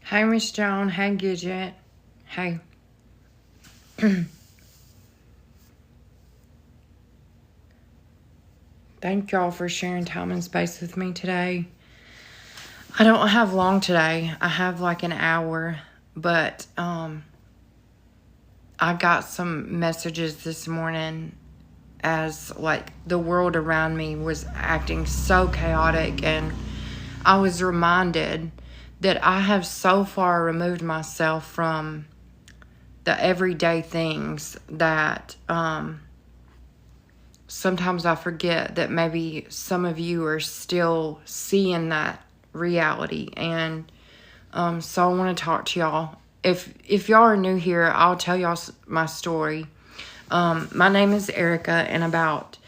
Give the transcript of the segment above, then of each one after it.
Hey, Miss Joan. Hey, Gidget. Hey. Thank y'all for sharing time and space with me today. I don't have long today. I have like an hour, but I got some messages this morning as like the world around me was acting so chaotic, and I was reminded that I have so far removed myself from the everyday things that sometimes I forget that maybe some of you are still seeing that reality. And so I want to talk to y'all. If y'all are new here, I'll tell y'all my story. My name is Erica, and about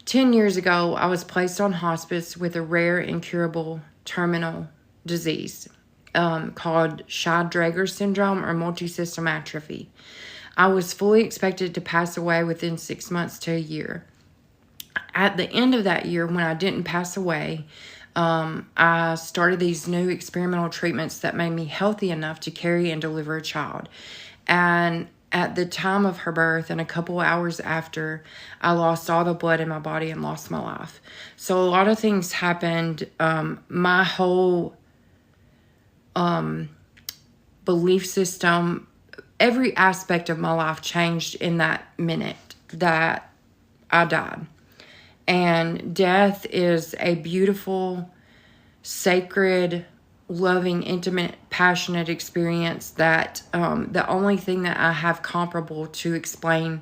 10 years ago, I was placed on hospice with a rare, incurable terminal disease called Scheidegger syndrome or multisystem atrophy. I was fully expected to pass away within 6 months to a year. At the end of that year, when I didn't pass away, I started these new experimental treatments that made me healthy enough to carry and deliver a child. And at the time of her birth and a couple hours after, I lost all the blood in my body and lost my life. So a lot of things happened. My whole belief system, every aspect of my life changed in that minute that I died. And death is a beautiful, sacred, loving, intimate, passionate experience that the only thing that I have comparable to explain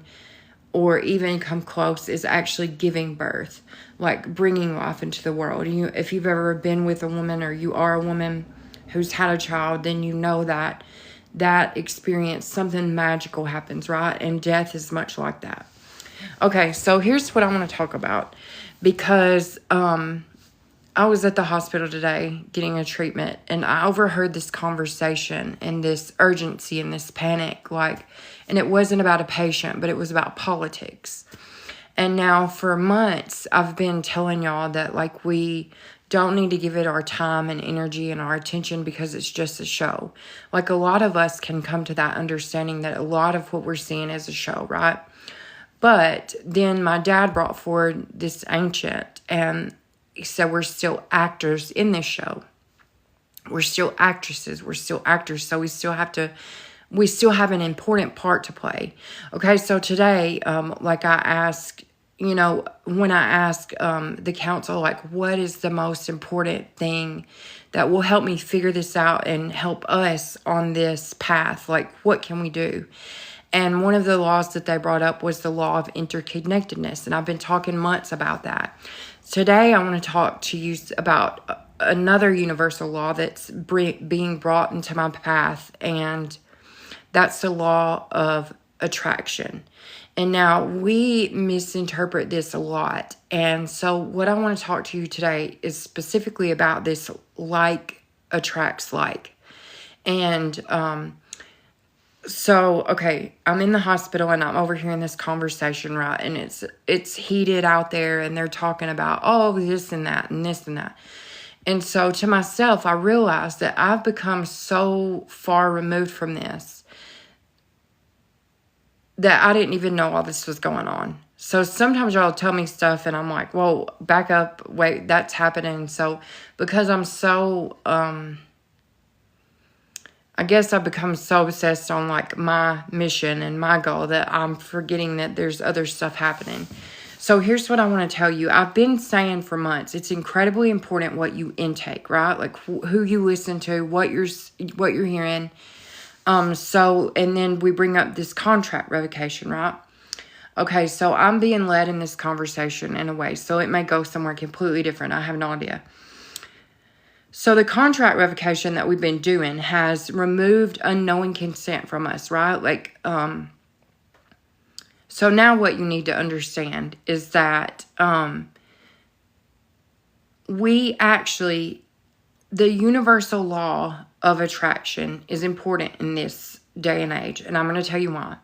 or even come close is actually giving birth, like bringing life into the world. If you've ever been with a woman or you are a woman who's had a child, then you know that experience, something magical happens, right? And death is much like that. Okay, so here's what I want to talk about, because I was at the hospital today getting a treatment, and I overheard this conversation and this urgency and this panic, and it wasn't about a patient, but it was about politics. And now for months, I've been telling y'all that we don't need to give it our time and energy and our attention because it's just a show. Like, a lot of us can come to that understanding that a lot of what we're seeing is a show, right? But then my dad brought forward this ancient, and he said we're still actors in this show. We're still actresses. We're still actors. So we still have an important part to play. Okay, so today, like I asked, when I ask the council, what is the most important thing that will help me figure this out and help us on this path? What can we do? And one of the laws that they brought up was the law of interconnectedness. And I've been talking months about that. Today, I want to talk to you about another universal law that's being brought into my path. And that's the law of attraction. And now we misinterpret this a lot. And so what I want to talk to you today is specifically about this like attracts like. And so, okay, I'm in the hospital and I'm overhearing this conversation, right? And it's heated out there, and they're talking about, this and that and this and that. And so to myself, I realized that I've become so far removed from this that I didn't even know all this was going on. So sometimes y'all tell me stuff and I'm like, whoa, back up, wait, that's happening. So because I'm so, I guess I've become so obsessed on my mission and my goal that I'm forgetting that there's other stuff happening. So here's what I want to tell you. I've been saying for months, it's incredibly important what you intake, right? Who you listen to, what you're hearing. And then we bring up this contract revocation, right? Okay, so I'm being led in this conversation in a way, so it may go somewhere completely different. I have no idea. So the contract revocation that we've been doing has removed unknowing consent from us, right? So now what you need to understand is that the universal law of attraction is important in this day and age. And I'm going to tell you why.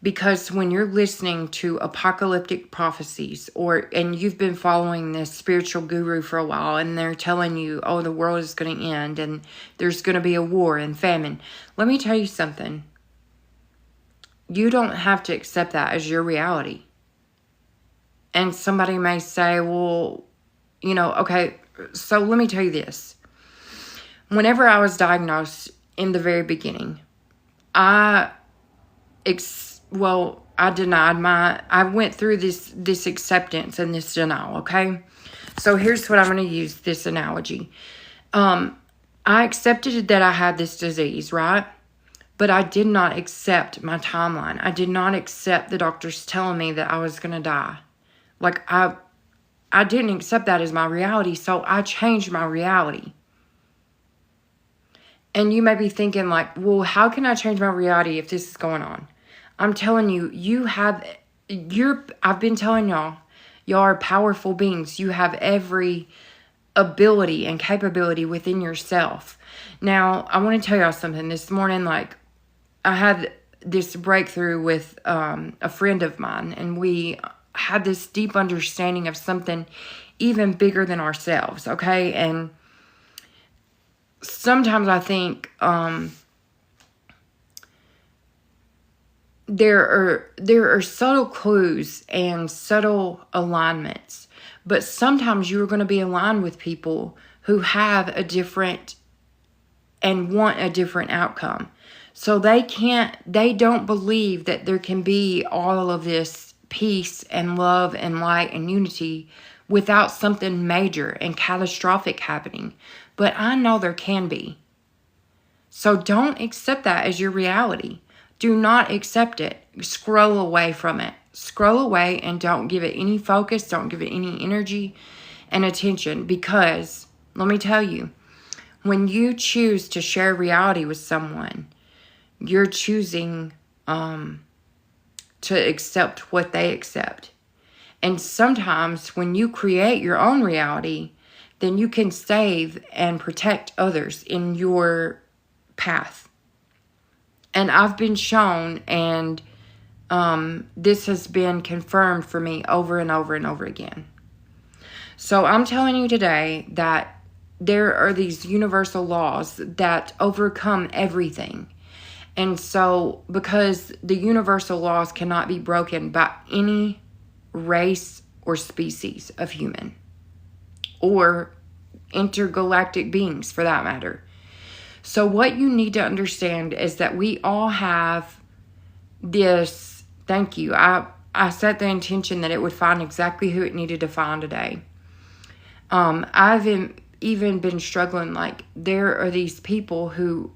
Because when you're listening to apocalyptic prophecies, and you've been following this spiritual guru for a while, and they're telling you, oh, the world is going to end and there's going to be a war and famine. Let me tell you something. You don't have to accept that as your reality. And somebody may say, well, okay, so let me tell you this. Whenever I was diagnosed in the very beginning, I went through this acceptance and this denial, okay? So here's what I'm going to use this analogy. I accepted that I had this disease, right? But I did not accept my timeline. I did not accept the doctors telling me that I was going to die. Like, I didn't accept that as my reality, so I changed my reality. And you may be thinking like, well, how can I change my reality if this is going on? I'm telling you, I've been telling y'all are powerful beings. You have every ability and capability within yourself. Now, I want to tell y'all something. This morning, like, I had this breakthrough with a friend of mine, and we had this deep understanding of something even bigger than ourselves, okay? And sometimes I think there are subtle clues and subtle alignments, but sometimes you're going to be aligned with people who have a different and want a different outcome. So they don't believe that there can be all of this peace and love and light and unity without something major and catastrophic happening. But I know there can be. So don't accept that as your reality. Do not accept it. Scroll away from it. Scroll away and don't give it any focus. Don't give it any energy and attention. Because, let me tell you, when you choose to share reality with someone, you're choosing to accept what they accept. And sometimes when you create your own reality, then you can save and protect others in your path. And I've been shown, and this has been confirmed for me over and over and over again. So I'm telling you today that there are these universal laws that overcome everything. And so, because the universal laws cannot be broken by any race or species of human, or intergalactic beings for that matter. So what you need to understand is that we all have this, thank you, I set the intention that it would find exactly who it needed to find today. I've even been struggling, like, there are these people who,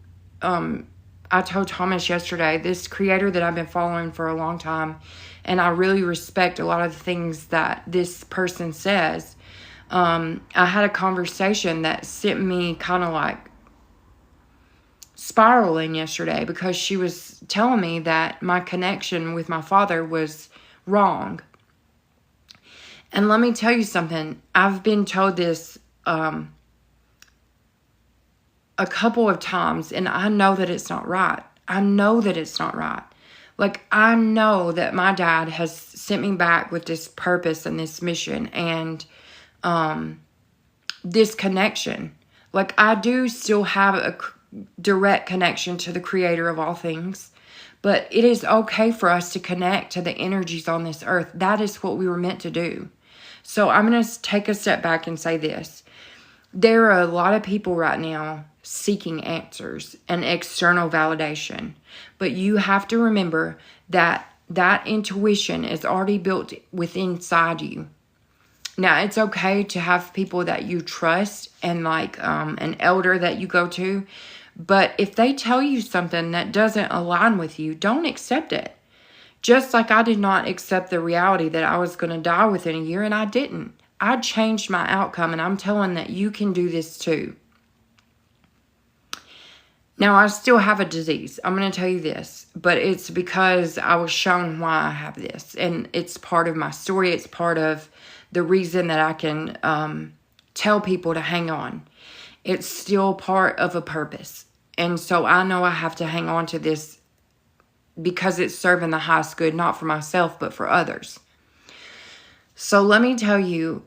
I told Thomas yesterday, this creator that I've been following for a long time, and I really respect a lot of the things that this person says. I had a conversation that sent me kind of like spiraling yesterday, because she was telling me that my connection with my father was wrong. And let me tell you something. I've been told this a couple of times, and I know that it's not right. I know that it's not right. Like, I know that my dad has sent me back with this purpose and this mission and this connection. Like, I do still have a direct connection to the creator of all things, but it is okay for us to connect to the energies on this earth. That is what we were meant to do. So I'm going to take a step back and say this. There are a lot of people right now seeking answers and external validation, but you have to remember that that intuition is already built within inside you. Now, it's okay to have people that you trust and like an elder that you go to, but if they tell you something that doesn't align with you, don't accept it. Just like I did not accept the reality that I was going to die within a year, and I didn't. I changed my outcome, and I'm telling that you can do this too. Now, I still have a disease. I'm going to tell you this, but it's because I was shown why I have this, and it's part of my story. It's part of the reason that I can tell people to hang on. It's still part of a purpose, and so I know I have to hang on to this because it's serving the highest good, not for myself, but for others. So let me tell you,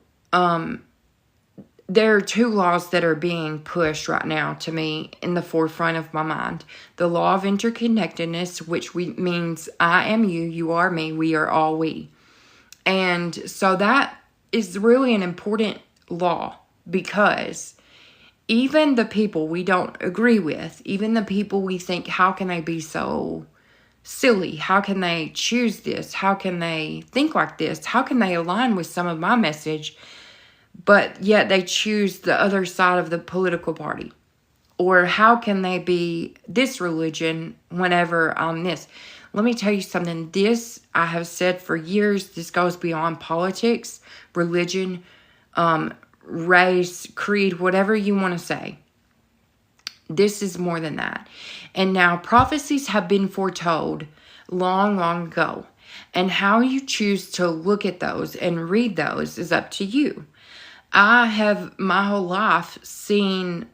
there are two laws that are being pushed right now to me in the forefront of my mind. The law of interconnectedness, which means I am you, you are me, we are all we. And so that is really an important law, because even the people we don't agree with, even the people we think, how can they be so silly? How can they choose this? How can they think like this? How can they align with some of my message? But yet they choose the other side of the political party. Or how can they be this religion whenever I'm this? Let me tell you something. This, I have said for years, this goes beyond politics, religion, race, creed, whatever you want to say. This is more than that. And now prophecies have been foretold long, long ago. And how you choose to look at those and read those is up to you. I have my whole life seen,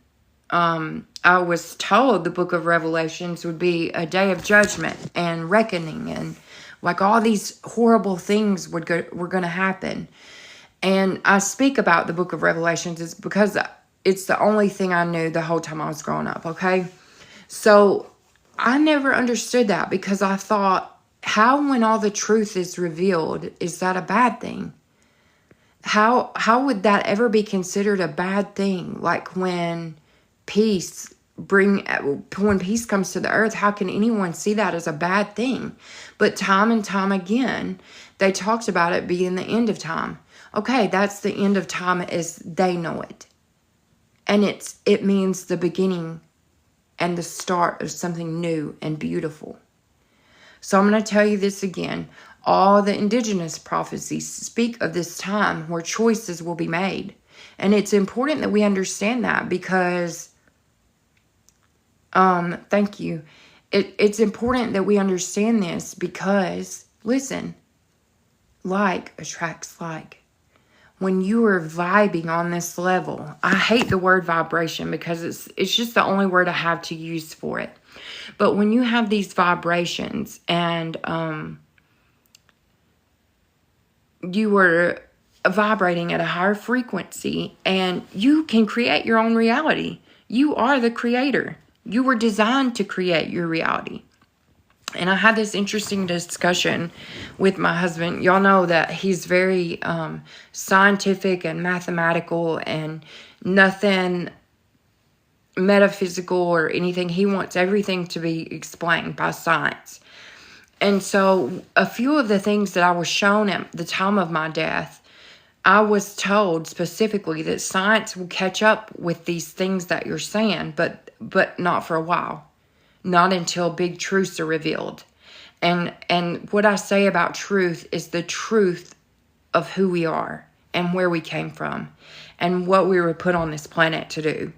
I was told the book of Revelations would be a day of judgment and reckoning, and like all these horrible things were going to happen. And I speak about the book of Revelations is because it's the only thing I knew the whole time I was growing up, okay? So I never understood that, because I thought, how when all the truth is revealed, is that a bad thing? How would that ever be considered a bad thing? Like when peace comes to the earth, how can anyone see that as a bad thing? But time and time again, they talked about it being the end of time. Okay, that's the end of time as they know it. And it means the beginning and the start of something new and beautiful. So I'm going to tell you this again. All the indigenous prophecies speak of this time where choices will be made. And it's important that we understand that, because, thank you. It's important that we understand this because, listen, like attracts like. When you are vibing on this level, I hate the word vibration because it's just the only word I have to use for it. But when you have these vibrations and you are vibrating at a higher frequency, and you can create your own reality. You are the creator. You were designed to create your reality. And I had this interesting discussion with my husband. Y'all know that he's very scientific and mathematical, and nothing metaphysical or anything. He wants everything to be explained by science. And so a few of the things that I was shown at the time of my death, I was told specifically that science will catch up with these things that you're saying, but not for a while. Not until big truths are revealed. And what I say about truth is the truth of who we are and where we came from and what we were put on this planet to do.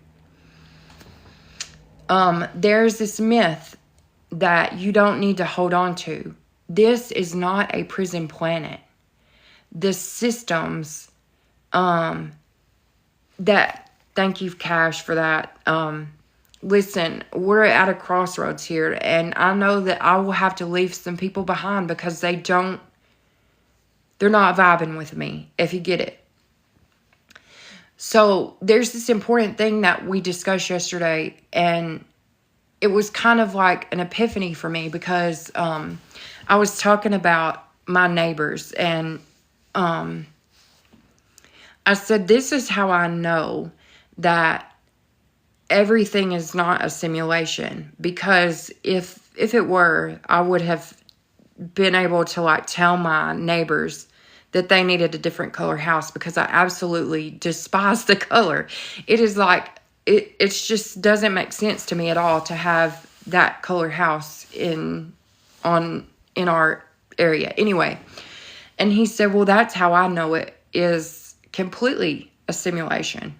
There's this myth that you don't need to hold on to. This is not a prison planet. The systems thank you, Cash, for that. Listen, we're at a crossroads here, and I know that I will have to leave some people behind because they're not vibing with me, if you get it. So there's this important thing that we discussed yesterday, and it was kind of like an epiphany for me because I was talking about my neighbors, and I said, this is how I know that everything is not a simulation, because if it were, I would have been able to tell my neighbors that they needed a different color house, because I absolutely despise the color. It is it just doesn't make sense to me at all to have that color house in our area. Anyway, and he said, well, that's how I know it is completely a simulation.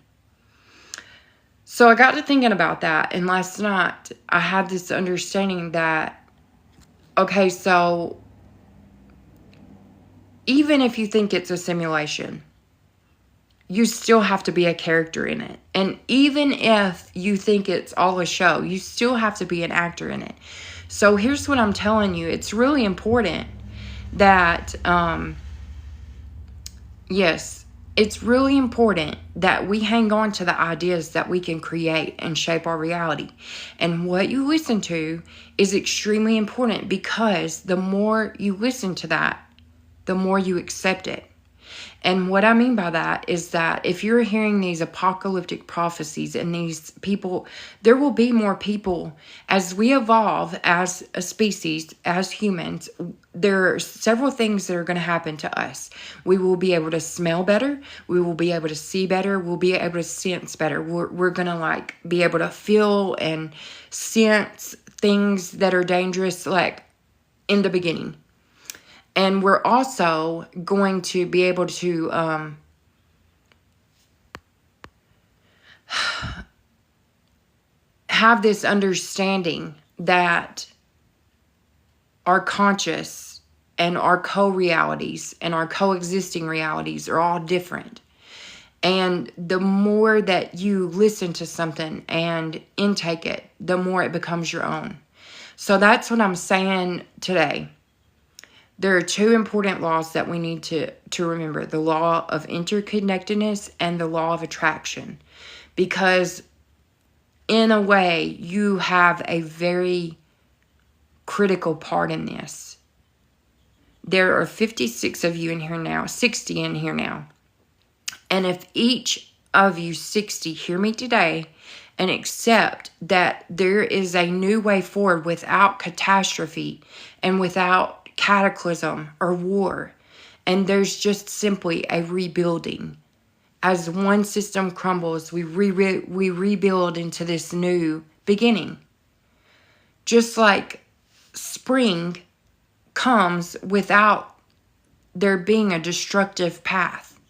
So I got to thinking about that, and last night I had this understanding that, okay, so even if you think it's a simulation, you still have to be a character in it. And even if you think it's all a show, you still have to be an actor in it. So here's what I'm telling you. It's really important that, yes, it's really important that we hang on to the ideas that we can create and shape our reality. And what you listen to is extremely important, because the more you listen to that, the more you accept it. And what I mean by that is that if you're hearing these apocalyptic prophecies and these people, there will be more people as we evolve as a species, as humans. There are several things that are going to happen to us. We will be able to smell better. We will be able to see better. We'll be able to sense better. We're going to like be able to feel and sense things that are dangerous, like in the beginning. And we're also going to be able to have this understanding that our conscious and our co-realities and our coexisting realities are all different. And the more that you listen to something and intake it, the more it becomes your own. So that's what I'm saying today. There are two important laws that we need to remember. The law of interconnectedness and the law of attraction. Because in a way, you have a very critical part in this. There are 56 of you in here now, 60 in here now. And if each of you 60 hear me today and accept that there is a new way forward without catastrophe and without cataclysm or war, and there's just simply a rebuilding. As one system crumbles, we rebuild into this new beginning. Just like spring comes without there being a destructive path.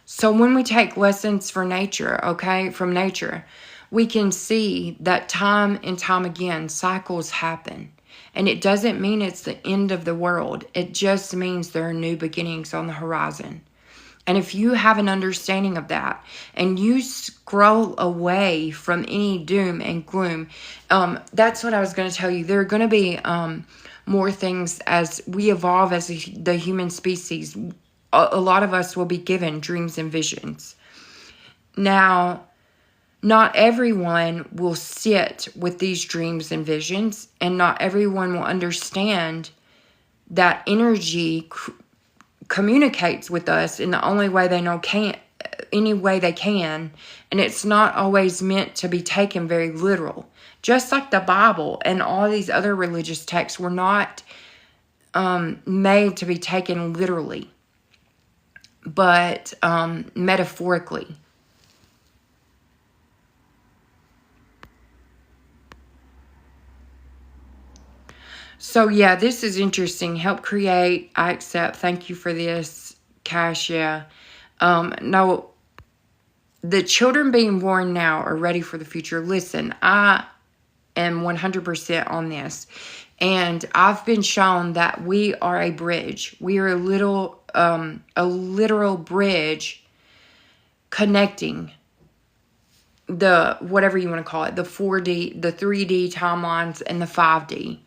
So when we take lessons from nature, we can see that time and time again, cycles happen. And it doesn't mean it's the end of the world. It just means there are new beginnings on the horizon. And if you have an understanding of that and you scroll away from any doom and gloom, that's what I was going to tell you. There are going to be more things as we evolve as the human species. A lot of us will be given dreams and visions. Now, not everyone will sit with these dreams and visions, and not everyone will understand that energy communicates with us in the only way they know any way they can, and it's not always meant to be taken very literal. Just like the Bible and all these other religious texts were not made to be taken literally, but metaphorically. So yeah, this is interesting. Help create. I accept. Thank you for this, Cash. Yeah. No, the children being born now are ready for the future. Listen, I am 100% on this. And I've been shown that we are a bridge. We are a literal bridge connecting the, whatever you want to call it, the 4D, the 3D timelines, and the 5D.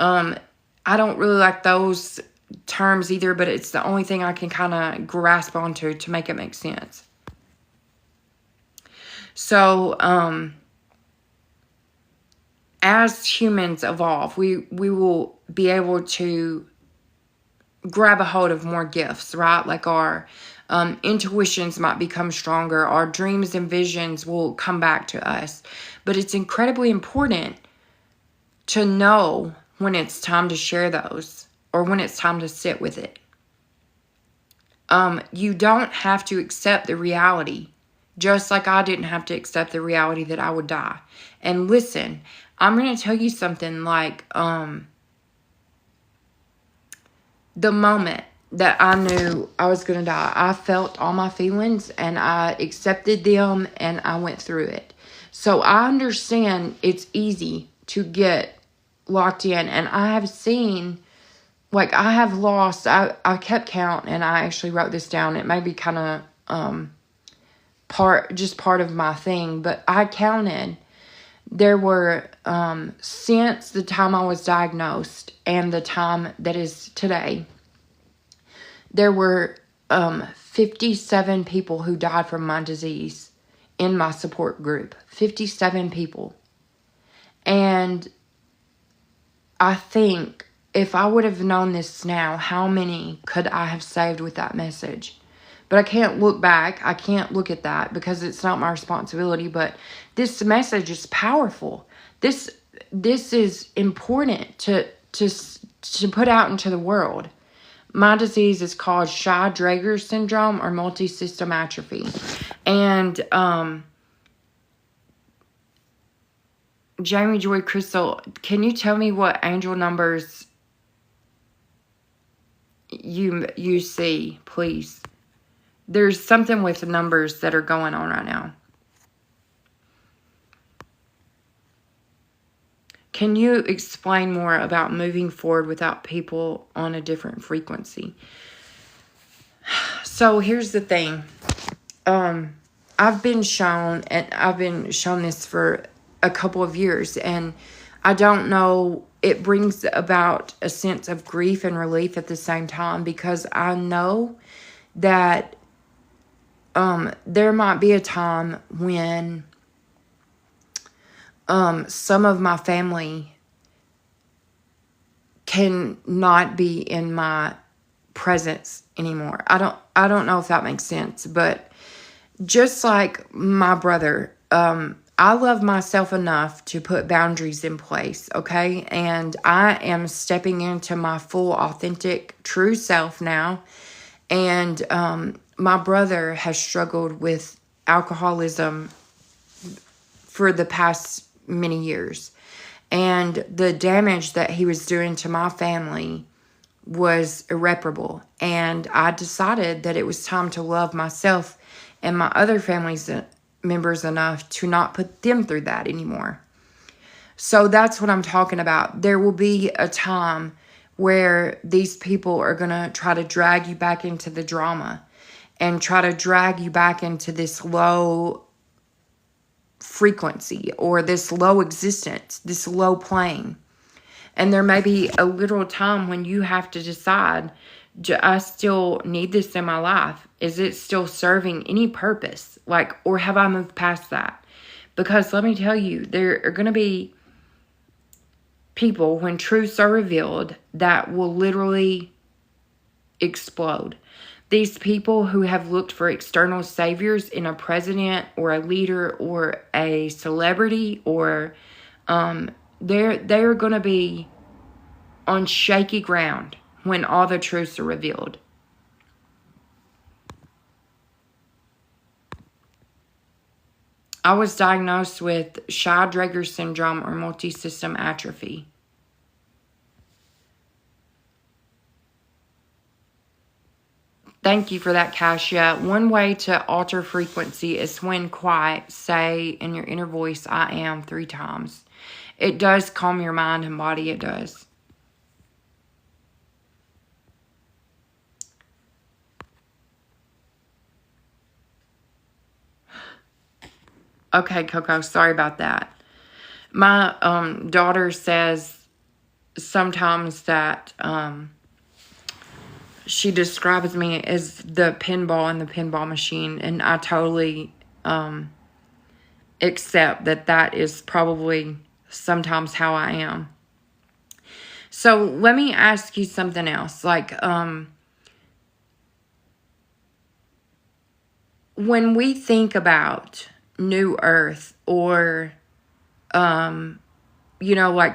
I don't really like those terms either, but it's the only thing I can kind of grasp onto to make it make sense. So, as humans evolve, we will be able to grab a hold of more gifts, right? Like our intuitions might become stronger. Our dreams and visions will come back to us. But it's incredibly important to know when it's time to share those or when it's time to sit with it. You don't have to accept the reality, just like I didn't have to accept the reality that I would die. And listen, I'm going to tell you something, like the moment that I knew I was going to die, I felt all my feelings and I accepted them and I went through it. So I understand it's easy to get locked in, and I have seen, like, I have lost, I kept count, and I actually wrote this down. It may be kind of part of my thing, but I counted there were, since the time I was diagnosed and the time that is today, there were 57 people who died from my disease in my support group. 57 people. And I think if I would have known this now, how many could I have saved with that message? But I can't look back. I can't look at that because it's not my responsibility. But this message is powerful. This is important to put out into the world. My disease is called Shy-Drager syndrome or multi-system atrophy. And Jamie Joy Crystal, can you tell me what angel numbers you see, please? There's something with the numbers that are going on right now. Can you explain more about moving forward without people on a different frequency? So here's the thing. I've been shown this for a couple of years, and I don't know, it brings about a sense of grief and relief at the same time, because I know that there might be a time when some of my family can not be in my presence anymore. I don't know if that makes sense, but just like my brother, I love myself enough to put boundaries in place, okay? And I am stepping into my full, authentic, true self now. And my brother has struggled with alcoholism for the past many years. And the damage that he was doing to my family was irreparable. And I decided that it was time to love myself and my other family's members enough to not put them through that anymore. So that's what I'm talking about. There will be a time where these people are going to try to drag you back into the drama and try to drag you back into this low frequency or this low existence, this low plane. And there may be a literal time when you have to decide, do I still need this in my life? Is it still serving any purpose? Or have I moved past that? Because let me tell you, there are going to be people, when truths are revealed, that will literally explode. These people who have looked for external saviors in a president or a leader or a celebrity, or they're going to be on shaky ground when all the truths are revealed. I was diagnosed with Shy-Drager syndrome or multi-system atrophy. Thank you for that, Kasia. One way to alter frequency is when quiet, say in your inner voice, I am 3 times. It does calm your mind and body, it does. Okay, Coco, sorry about that. My daughter says sometimes that she describes me as the pinball in the pinball machine, and I totally accept that is probably sometimes how I am. So let me ask you something else. When we think about New Earth or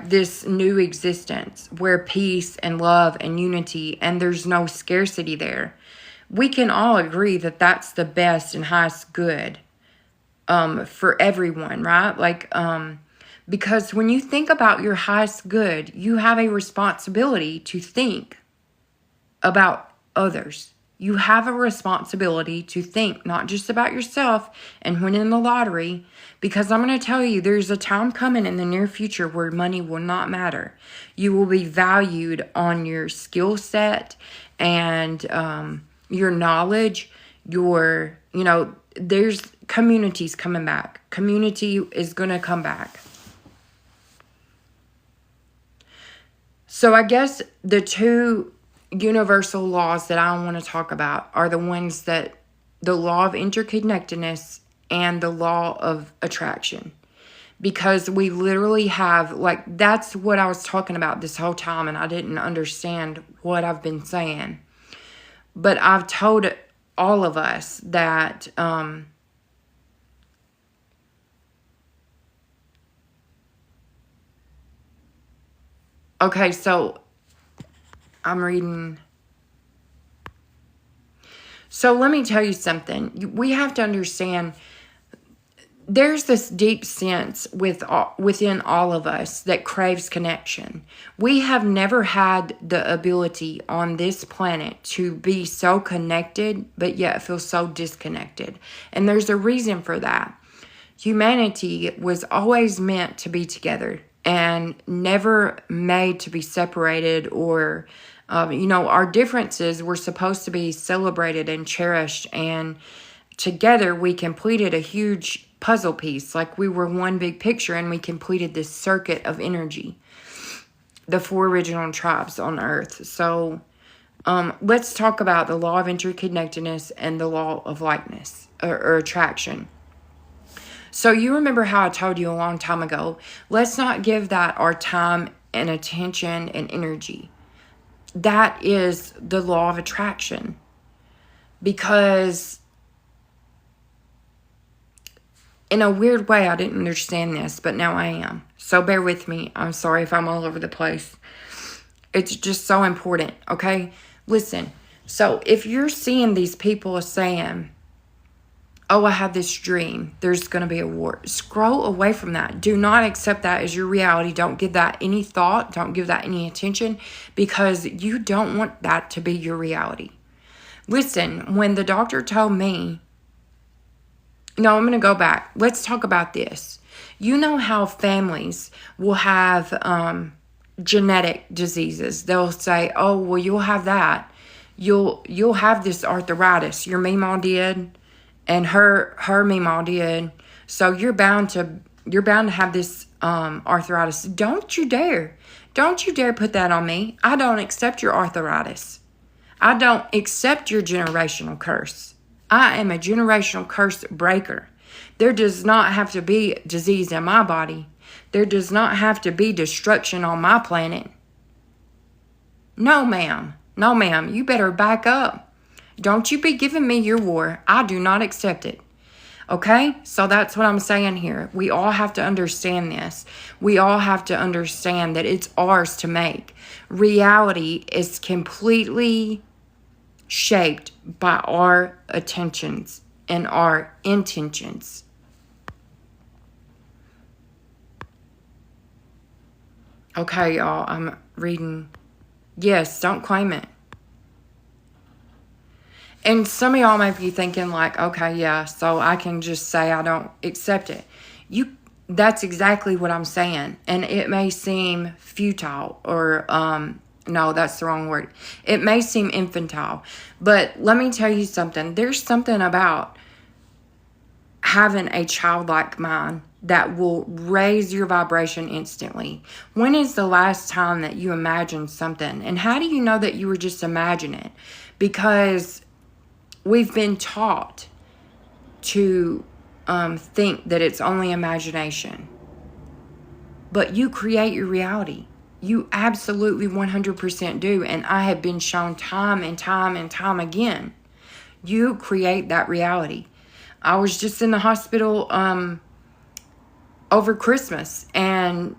this new existence where peace and love and unity and there's no scarcity there, we can all agree that that's the best and highest good for everyone, right? Because when you think about your highest good, you have a responsibility to think about others. You have a responsibility to think not just about yourself and winning the lottery, because I'm going to tell you, there's a time coming in the near future where money will not matter. You will be valued on your skill set and your knowledge, there's communities coming back. Community is going to come back. So I guess the two universal laws that I want to talk about are the ones that the law of interconnectedness and the law of attraction. Because we literally have, like, that's what I was talking about this whole time, and I didn't understand what I've been saying. But I've told all of us that okay, so I'm reading. So let me tell you something. We have to understand there's this deep sense within all of us that craves connection. We have never had the ability on this planet to be so connected, but yet feel so disconnected. And there's a reason for that. Humanity was always meant to be together and never made to be separated or, our differences were supposed to be celebrated and cherished. And together we completed a huge puzzle piece, like we were one big picture, and we completed this circuit of energy, the 4 original tribes on Earth. So let's talk about the law of interconnectedness and the law of likeness or attraction. So you remember how I told you a long time ago, let's not give that our time and attention and energy. That is the law of attraction. Because in a weird way, I didn't understand this, but now I am. So bear with me. I'm sorry if I'm all over the place. It's just so important, okay? Listen, so if you're seeing these people saying, oh, I had this dream, there's going to be a war, scroll away from that. Do not accept that as your reality. Don't give that any thought. Don't give that any attention, because you don't want that to be your reality. Listen, when the doctor told me, no, I'm going to go back. Let's talk about this. You know how families will have genetic diseases. They'll say, oh, well, you'll have that. You'll have this arthritis. Your meemaw did, and her meemaw did. So you're bound to have this arthritis. Don't you dare put that on me. I don't accept your arthritis. I don't accept your generational curse. I am a generational curse breaker. There does not have to be disease in my body. There does not have to be destruction on my planet. No, ma'am. No, ma'am. You better back up. Don't you be giving me your war. I do not accept it. Okay? So that's what I'm saying here. We all have to understand this. We all have to understand that it's ours to make. Reality is completely shaped by our attentions and our intentions. Okay, y'all, I'm reading. Yes, don't claim it. And some of y'all might be thinking like, okay, yeah, so I can just say I don't accept it. That's exactly what I'm saying. And it may seem futile or no, that's the wrong word. It may seem infantile, but let me tell you something. There's something about having a childlike mind that will raise your vibration instantly. When is the last time that you imagined something? And how do you know that you were just imagining it? Because we've been taught to think that it's only imagination. But you create your reality. You absolutely 100% do. And I have been shown time and time and time again. You create that reality. I was just in the hospital over Christmas, and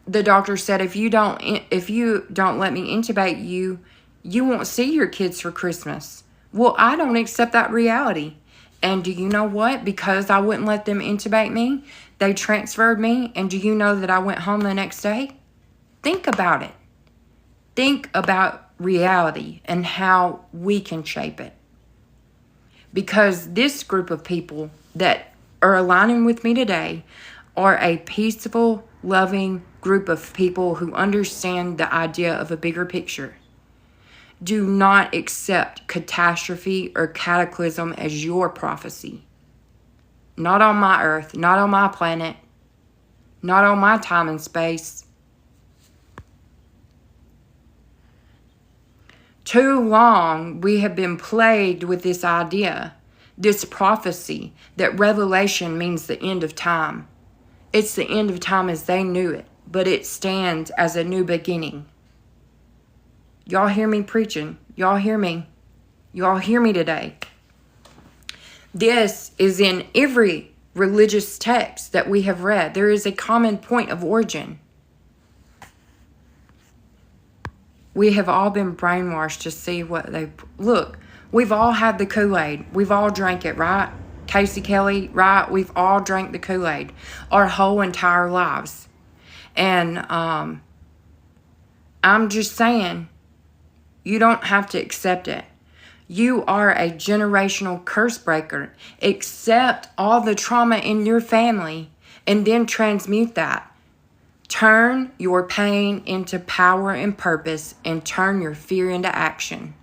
the doctor said, if you don't let me intubate you, you won't see your kids for Christmas. Well, I don't accept that reality. And do you know what? Because I wouldn't let them intubate me, they transferred me. And do you know that I went home the next day? Think about it. Think about reality and how we can shape it. Because this group of people that are aligning with me today are a peaceful, loving group of people who understand the idea of a bigger picture. Do not accept catastrophe or cataclysm as your prophecy. Not on my earth, not on my planet, not on my time and space. Too long we have been plagued with this idea, this prophecy, that revelation means the end of time. It's the end of time as they knew it, but it stands as a new beginning. Y'all hear me preaching? Y'all hear me? Y'all hear me today? This is in every religious text that we have read. There is a common point of origin. We have all been brainwashed to see what they... Look, we've all had the Kool-Aid. We've all drank it, right? Casey Kelly, right? We've all drank the Kool-Aid our whole entire lives. And I'm just saying, you don't have to accept it. You are a generational curse breaker. Accept all the trauma in your family and then transmute that. Turn your pain into power and purpose, and turn your fear into action.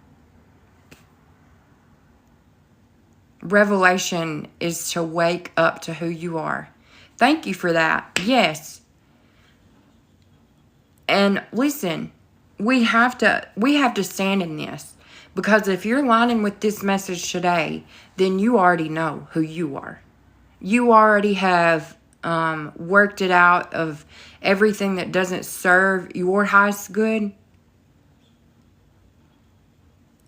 Revelation is to wake up to who you are. Thank you for that. Yes. And listen, we have to stand in this, because if you're lining with this message today, then you already know who you are. You already have worked it out of everything that doesn't serve your highest good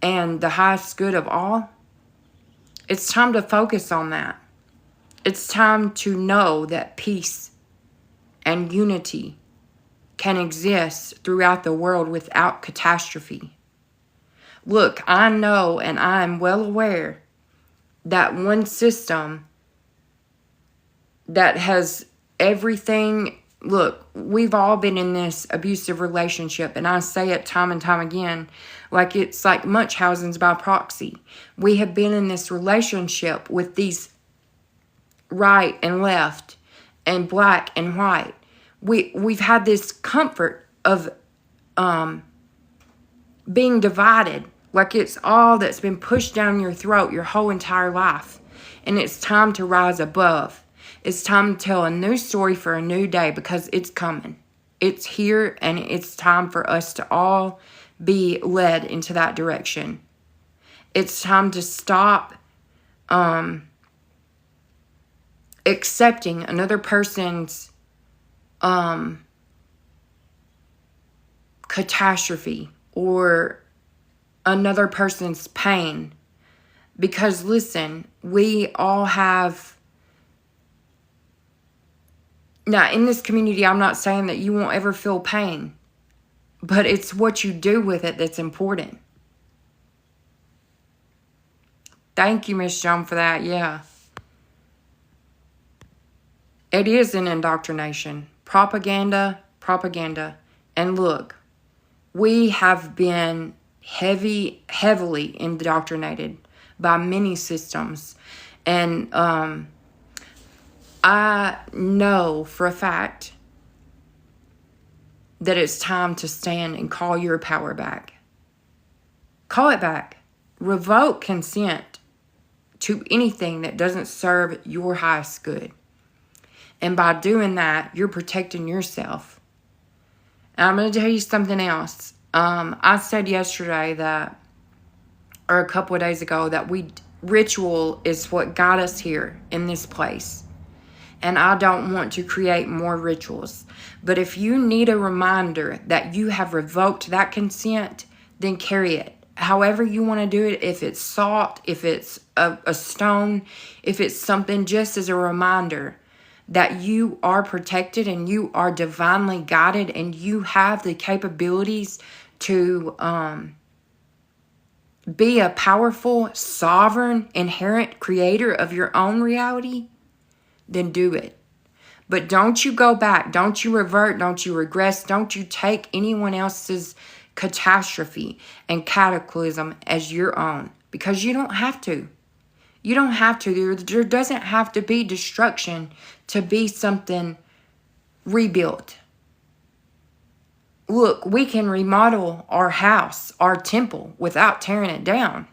and the highest good of all. It's time to focus on that. It's time to know that peace and unity can exist throughout the world without catastrophe. Look, I know and I am well aware that one system that has everything... Look, we've all been in this abusive relationship, and I say it time and time again, like it's like Munchausen's by proxy. We have been in this relationship with these right and left and black and white. We've had this comfort of being divided, like it's all that's been pushed down your throat your whole entire life. And it's time to rise above. It's time to tell a new story for a new day, because it's coming. It's here, and it's time for us to all be led into that direction. It's time to stop accepting another person's catastrophe or another person's pain. Because listen, we all have... Now, in this community, I'm not saying that you won't ever feel pain, but it's what you do with it that's important. Thank you, Miss Joan, for that. Yeah. It is an indoctrination. Propaganda. And look, we have been heavily indoctrinated by many systems. And I know for a fact that it's time to stand and call your power back. Call it back. Revoke consent to anything that doesn't serve your highest good. And by doing that, you're protecting yourself. And I'm going to tell you something else. I said yesterday that, or a couple of days ago, that ritual is what got us here in this place. And I don't want to create more rituals. But if you need a reminder that you have revoked that consent, then carry it. However you want to do it, if it's salt, if it's a stone, if it's something, just as a reminder that you are protected and you are divinely guided and you have the capabilities to be a powerful, sovereign, inherent creator of your own reality, then do it. But don't you go back. Don't you revert. Don't you regress. Don't you take anyone else's catastrophe and cataclysm as your own. Because you don't have to. You don't have to. There doesn't have to be destruction to be something rebuilt. Look, we can remodel our house, our temple, without tearing it down.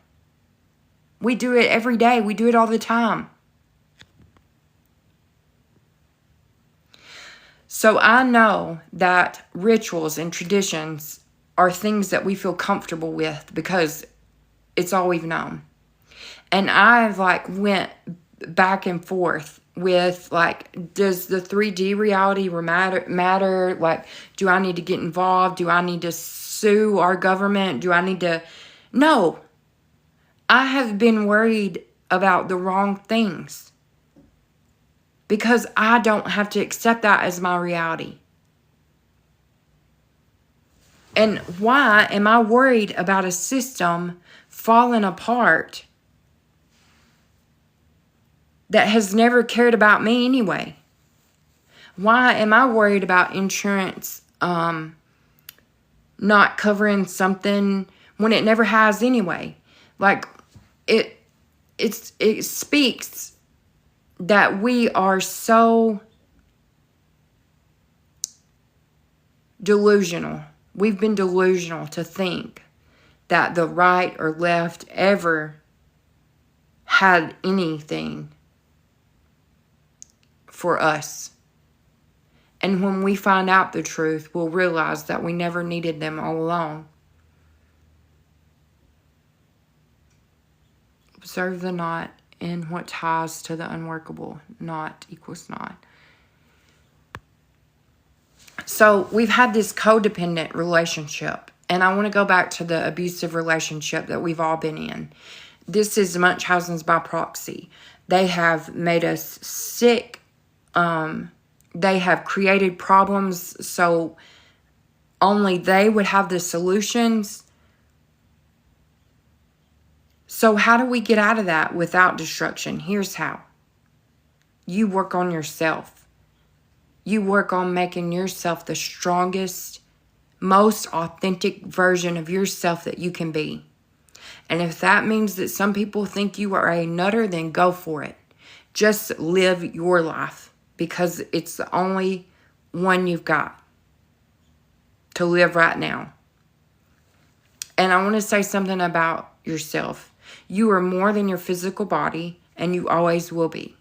We do it every day. We do it all the time. So I know that rituals and traditions are things that we feel comfortable with because it's all we've known. And I've went back and forth with does the 3D reality matter? Do I need to get involved? Do I need to sue our government? Do I need to? No. I have been worried about the wrong things because I don't have to accept that as my reality. And why am I worried about a system falling apart that has never cared about me anyway? Why am I worried about insurance not covering something when it never has anyway? It speaks that we are so delusional. We've been delusional to think that the right or left ever had anything for us. And when we find out the truth, we'll realize that we never needed them all along. Observe the not in what ties to the unworkable. Not equals not. So we've had this codependent relationship. And I want to go back to the abusive relationship that we've all been in. This is Munchausen's by proxy. They have made us sick. They have created problems so only they would have the solutions. So how do we get out of that without destruction? Here's how. You work on yourself. You work on making yourself the strongest, most authentic version of yourself that you can be. And if that means that some people think you are a nutter, then go for it. Just live your life because it's the only one you've got to live right now. And I want to say something about yourself. You are more than your physical body, and you always will be.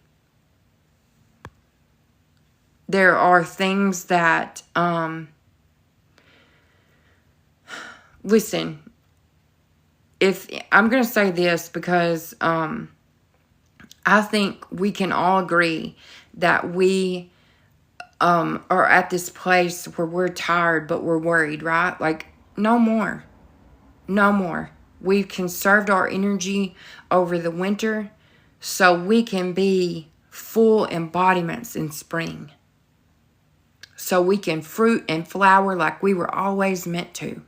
There are things that, listen, if I'm going to say this because I think we can all agree that we are at this place where we're tired, but we're worried, right? No more. No more. We've conserved our energy over the winter so we can be full embodiments in spring. So we can fruit and flower like we were always meant to.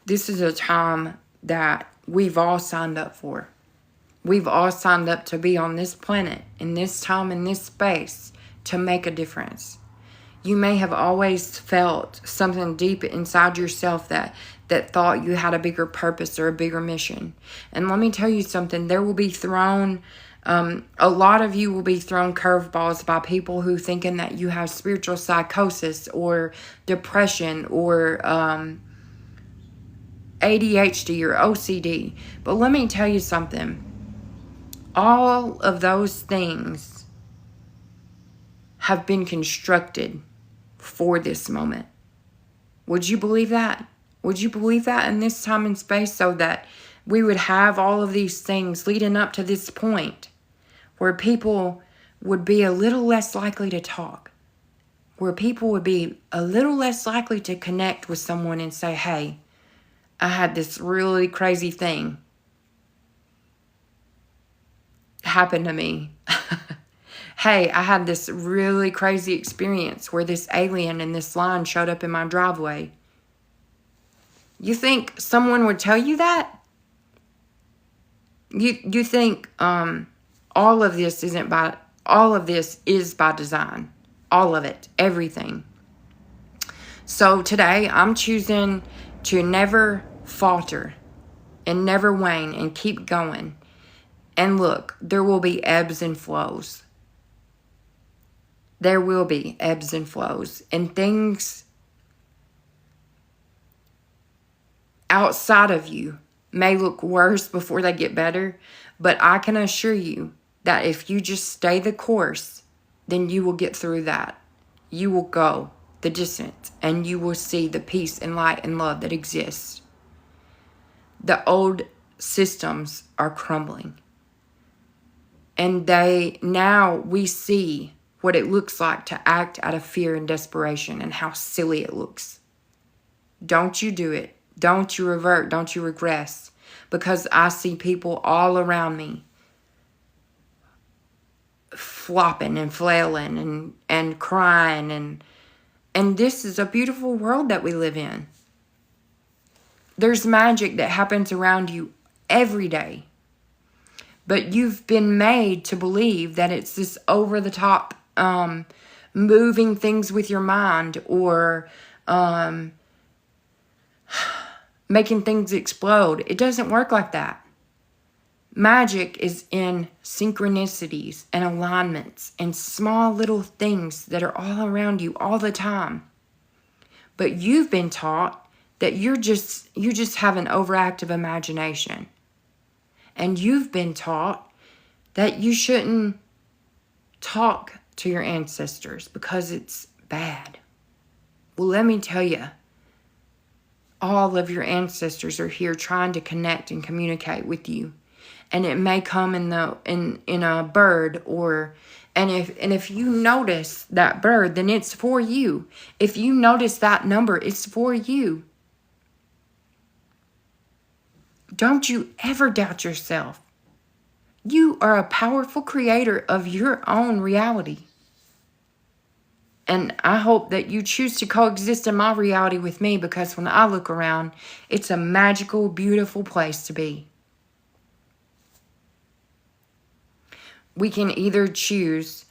This is a time that we've all signed up for. We've all signed up to be on this planet, in this time, in this space, to make a difference. You may have always felt something deep inside yourself that thought you had a bigger purpose or a bigger mission. And let me tell you something, there will be thrown, a lot of you will be thrown curveballs by people who thinking that you have spiritual psychosis or depression or ADHD or OCD. But let me tell you something, all of those things have been constructed for this moment. Would you believe that? Would you believe that in this time and space so that we would have all of these things leading up to this point where people would be a little less likely to talk, where people would be a little less likely to connect with someone and say, hey, I had this really crazy thing happen to me. Hey, I had this really crazy experience where this alien in this line showed up in my driveway. You think someone would tell you that? You think all of this is by design. All of it, everything. So today I'm choosing to never falter and never wane and keep going. And look, there will be ebbs and flows. There will be ebbs and flows. And things outside of you may look worse before they get better. But I can assure you that if you just stay the course, then you will get through that. You will go the distance, and you will see the peace and light and love that exists. The old systems are crumbling. And now we see what it looks like to act out of fear and desperation, and how silly it looks. Don't you do it. Don't you revert. Don't you regress. Because I see people all around me flopping and flailing and crying. And this is a beautiful world that we live in. There's magic that happens around you every day. But you've been made to believe that it's this over-the-top moving things with your mind, or making things explode. It doesn't work like that. Magic is in synchronicities and alignments and small little things that are all around you all the time. But you've been taught that you just have an overactive imagination. And you've been taught that you shouldn't talk to your ancestors because it's bad. Well, let me tell you, all of your ancestors are here trying to connect and communicate with you. And it may come in a bird, and if you notice that bird, then it's for you. If you notice that number, it's for you. Don't you ever doubt yourself. You are a powerful creator of your own reality. And I hope that you choose to coexist in my reality with me, because when I look around, it's a magical, beautiful place to be. We can either choose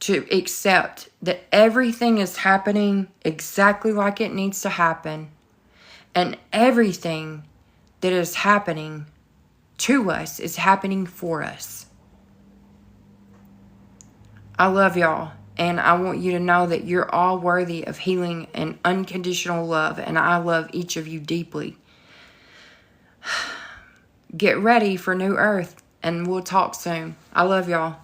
to accept that everything is happening exactly like it needs to happen, and everything that is happening to us is happening for us. I love y'all, and I want you to know that you're all worthy of healing and unconditional love, and I love each of you deeply. Get ready for New Earth, and we'll talk soon. I love y'all.